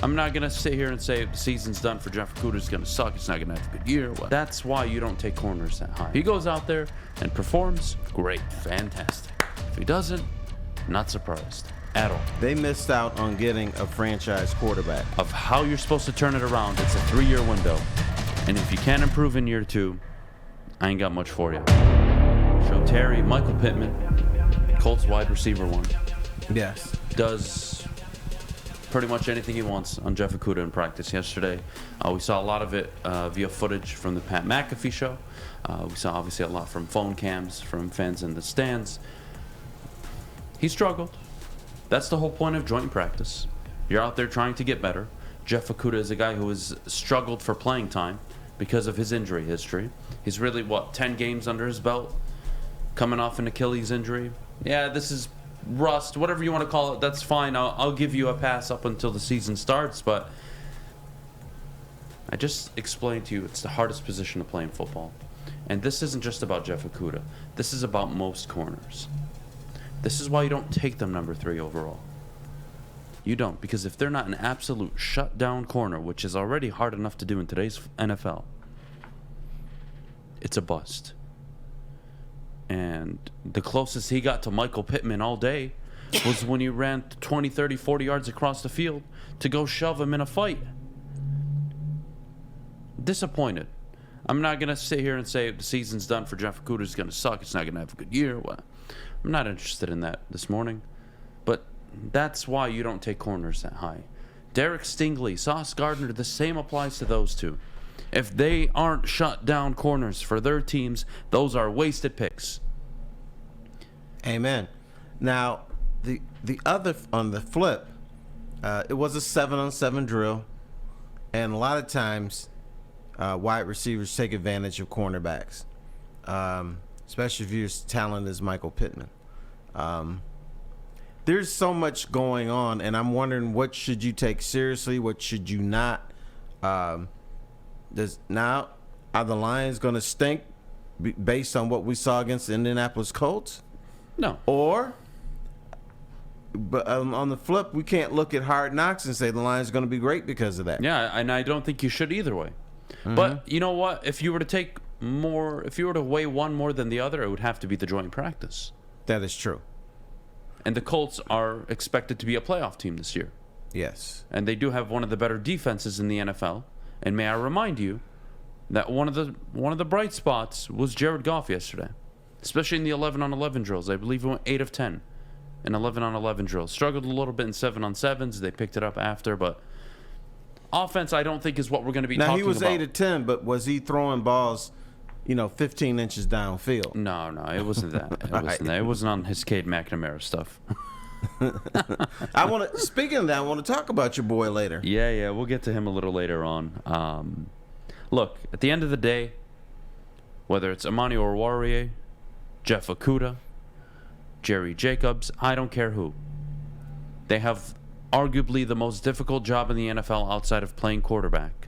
I'm not going to sit here and say the season's done for Jeff Okudah. It's going to suck. It's not going to have a good year. That's why you don't take corners that high. If he goes out there and performs, great, fantastic. If he doesn't, not surprised at all. They missed out on getting a franchise quarterback. Of how you're supposed to turn it around, it's a 3-year window. And if you can't improve in year 2, I ain't got much for you. Show Terry, Michael Pittman, Colts wide receiver 1. Yes. Does pretty much anything he wants on Jeff Okudah in practice yesterday. We saw a lot of it via footage from the Pat McAfee show. We saw obviously a lot from phone cams, from fans in the stands. He struggled. That's the whole point of joint practice. You're out there trying to get better. Jeff Okudah is a guy who has struggled for playing time because of his injury history. He's really, 10 games under his belt, coming off an Achilles injury. Yeah, this is rust, whatever you want to call it, that's fine. I'll give you a pass up until the season starts, but I just explained to you it's the hardest position to play in football. And this isn't just about Jeff Okudah. This is about most corners. This is why you don't take them number 3 overall. You don't, because if they're not an absolute shutdown corner, which is already hard enough to do in today's NFL, it's a bust. And the closest he got to Michael Pittman all day was when he ran 20, 30, 40 yards across the field to go shove him in a fight. Disappointed. I'm not going to sit here and say the season's done for Jeff Okudah. It's going to suck. It's not going to have a good year. Well, I'm not interested in that this morning. But that's why you don't take corners that high. Derek Stingley, Sauce Gardner, the same applies to those two. If they aren't shut down corners for their teams, those are wasted picks. Amen. Now, the other, on the flip, it was a 7-on-7 drill, and a lot of times wide receivers take advantage of cornerbacks, especially if you're as talented as Michael Pittman. There's so much going on, and I'm wondering what should you take seriously, what should you not. Are the Lions going to stink based on what we saw against the Indianapolis Colts? No. But on the flip, we can't look at Hard Knocks and say the Lions are going to be great because of that. Yeah, and I don't think you should either way. Mm-hmm. But you know what? If you were to weigh one more than the other, it would have to be the joint practice. That is true. And the Colts are expected to be a playoff team this year. Yes. And they do have one of the better defenses in the NFL. And may I remind you that one of the bright spots was Jared Goff yesterday, especially in the 11-on-11 drills. I believe he went 8 of 10 in 11-on-11 drills. Struggled a little bit in 7-on-7s. They picked it up after, but offense I don't think is what we're going to be talking about. Now, he was 8 of 10, but was he throwing balls, 15 inches downfield? No, it wasn't that. It wasn't that. It wasn't on his Cade McNamara stuff. Speaking of that, I want to talk about your boy later. Yeah, we'll get to him a little later on. Look, at the end of the day, whether it's Amani Oruwariye, Jeff Okudah, Jerry Jacobs, I don't care who. They have arguably the most difficult job in the NFL outside of playing quarterback.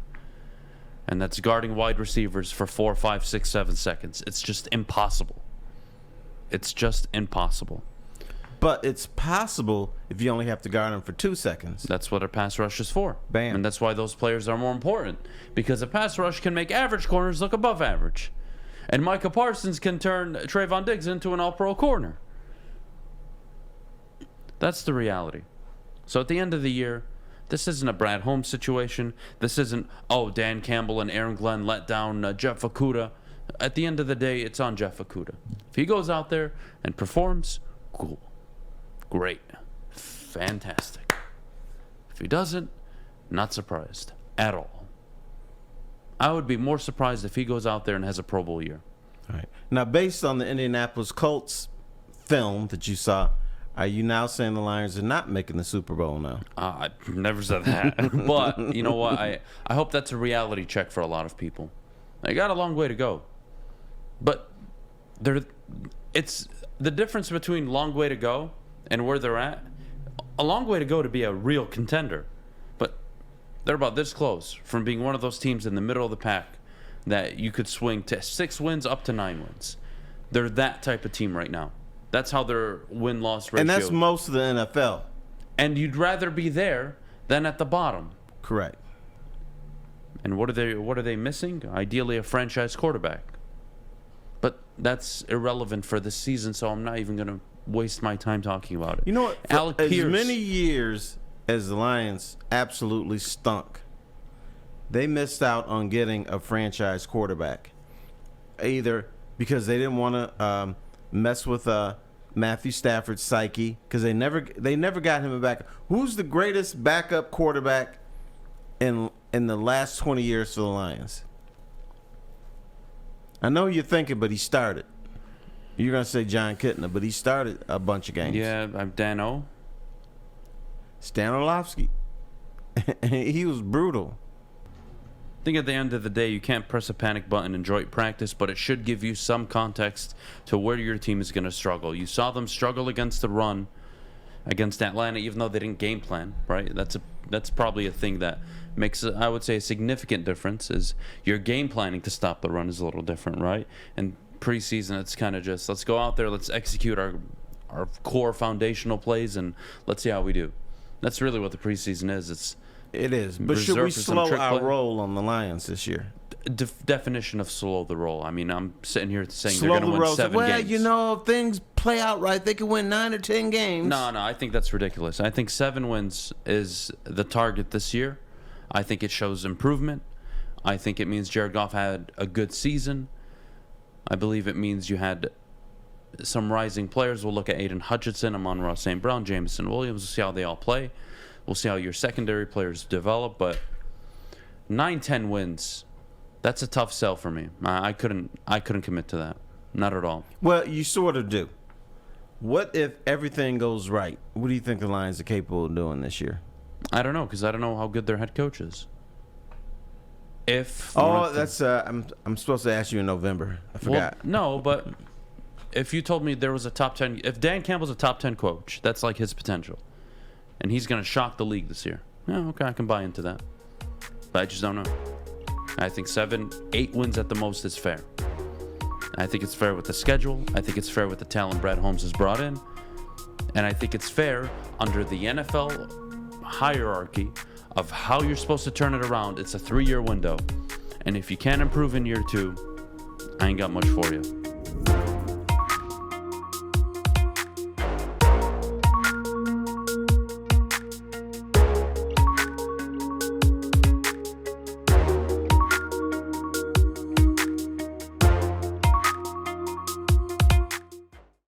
And that's guarding wide receivers for 4, 5, 6, 7 seconds. It's just impossible. It's just impossible. But it's possible if you only have to guard them for 2 seconds. That's what a pass rush is for. Bam. And that's why those players are more important. Because a pass rush can make average corners look above average. And Micah Parsons can turn Trayvon Diggs into an all-pro corner. That's the reality. So at the end of the year, this isn't a Brad Holmes situation. This isn't, Dan Campbell and Aaron Glenn let down Jeff Okudah. At the end of the day, it's on Jeff Okudah. If he goes out there and performs, cool. Great. Fantastic. If he doesn't, not surprised at all. I would be more surprised if he goes out there and has a Pro Bowl year. All right. Now, based on the Indianapolis Colts film that you saw, are you now saying the Lions are not making the Super Bowl now? I never said that. But you know what? I hope that's a reality check for a lot of people. They got a long way to go. But it's the difference between long way to go and where they're at. A long way to go to be a real contender. But they're about this close from being one of those teams in the middle of the pack that you could swing to 6 wins up to 9 wins. They're that type of team right now. That's how their win-loss ratio. And that's most of the NFL. And you'd rather be there than at the bottom. Correct. And what are they missing? Ideally, a franchise quarterback. But that's irrelevant for this season, so I'm not even going to waste my time talking about it. You know what? Alec As Pierce, many years as the Lions absolutely stunk, they missed out on getting a franchise quarterback. Either because they didn't want to mess with Matthew Stafford's psyche, because they never got him a backup. Who's the greatest backup quarterback in the last 20 years for the Lions? I know you're thinking, but he started. You're going to say John Kitna, but he started a bunch of games. Yeah, I'm Dan O. Stan Orlovsky. He was brutal. I think at the end of the day, you can't press a panic button and enjoy practice, but it should give you some context to where your team is going to struggle. You saw them struggle against the run against Atlanta, even though they didn't game plan, right? That's probably a thing that makes, I would say, a significant difference is your game planning to stop the run is a little different, right? And preseason, it's kind of just, let's go out there, let's execute our core foundational plays, and let's see how we do. That's really what the preseason is. It is. But should we slow our roll on the Lions this year? Definition of slow the roll. I mean, I'm sitting here saying Slow they're going to win 7 well, games. you know, if things play out right, they could win 9 or 10 games. No, I think that's ridiculous. I think 7 wins is the target this year. I think it shows improvement. I think it means Jared Goff had a good season. I believe it means you had some rising players. We'll look at Aiden Hutchinson, Amon-Ra St. Brown, Jameson Williams. We'll see how they all play. We'll see how your secondary players develop. But 9-10 wins, that's a tough sell for me. I couldn't commit to that. Not at all. Well, you sort of do. What if everything goes right? What do you think the Lions are capable of doing this year? I don't know, because I don't know how good their head coach is. That's I'm supposed to ask you in November. I forgot. Well, no, but if you told me there was a top 10, if Dan Campbell's a top 10 coach, that's like his potential, and he's going to shock the league this year. Yeah, okay, I can buy into that, but I just don't know. I think 7-8 wins at the most is fair. I think it's fair with the schedule. I think it's fair with the talent Brad Holmes has brought in, and I think it's fair under the NFL hierarchy of how you're supposed to turn it around. It's a 3-year window, and if you can't improve in year 2, I ain't got much for you.